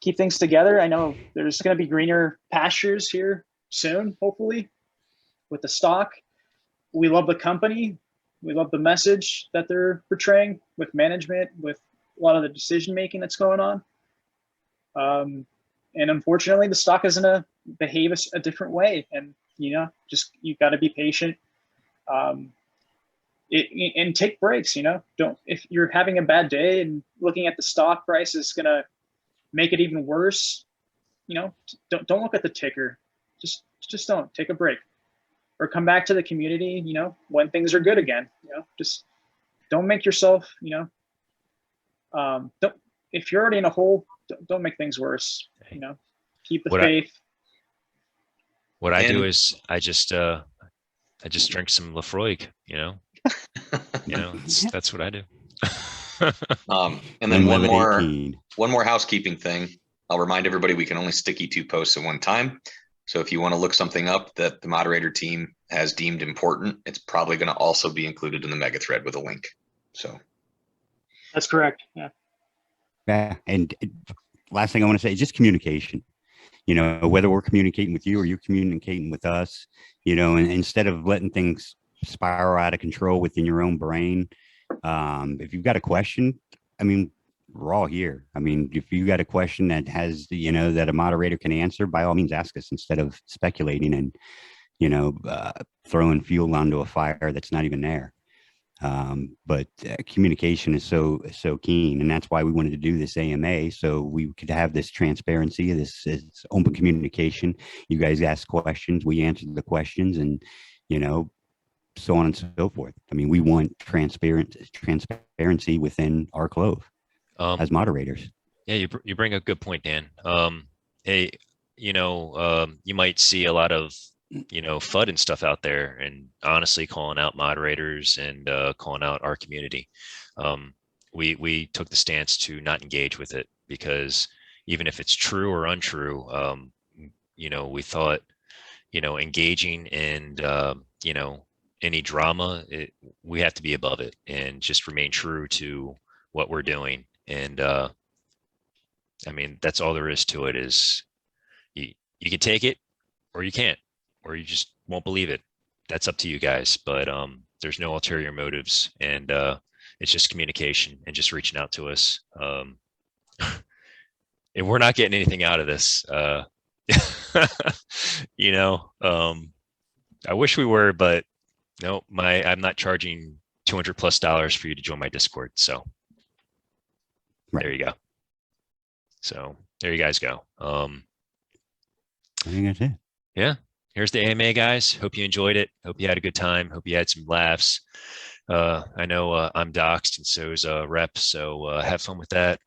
S4: keep things together. I know there's going to be greener pastures here soon, hopefully, with the stock. We love the company. We love the message that they're portraying with management, with a lot of the decision-making that's going on. And unfortunately, the stock is going to behave a different way. And, you know, just, you've got to be patient and take breaks, you know. If you're having a bad day and looking at the stock price is going to make it even worse, you know, don't look at the ticker. Just don't. Take a break. Or come back to the community, you know, when things are good again. You know, just don't make yourself, you know, if you're already in a hole, don't make things worse. You know, keep the faith.
S2: What I do is I just drink some Lafroig. You know, that's what I do.
S3: And then one more housekeeping thing. I'll remind everybody we can only sticky 2 posts at one time. So if you want to look something up that the moderator team has deemed important, it's probably going to also be included in the mega thread with a link. So
S4: that's correct. Yeah.
S1: Yeah. And last thing I want to say is just communication. you know, whether we're communicating with you or you communicating with us, you know, and instead of letting things spiral out of control within your own brain, if you've got a question, I mean, we're all here. I mean, if you got a question that has, you know, that a moderator can answer, by all means, ask us instead of speculating and, you know, throwing fuel onto a fire that's not even there. But communication is so keen, and that's why we wanted to do this AMA, so we could have this transparency, this open communication. You guys ask questions, we answer the questions, and you know, so on and so forth. I mean, we want transparency within our Clove as moderators.
S2: Yeah, you bring a good point, Dan. Hey, you know, you might see a lot of, you know, FUD and stuff out there, and honestly calling out moderators and calling out our community. We took the stance to not engage with it, because even if it's true or untrue, you know, we thought, you know, engaging and you know, any drama, we have to be above it and just remain true to what we're doing. And I mean, that's all there is to it. Is you can take it or you can't, or you just won't believe it. That's up to you guys. But there's no ulterior motives, and it's just communication and just reaching out to us. And we're not getting anything out of this. You know, I wish we were, but no, I'm not charging $200+ for you to join my Discord. So there you go. So there you guys go.
S1: I think that's it.
S2: Yeah. Here's the AMA, guys. Hope you enjoyed it. Hope you had a good time. Hope you had some laughs. I know I'm doxxed, and so is Rep. So have fun with that.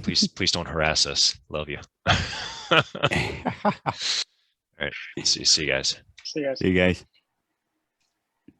S2: Please don't harass us. Love you. All right. See you guys.
S4: See you guys.
S1: See you guys.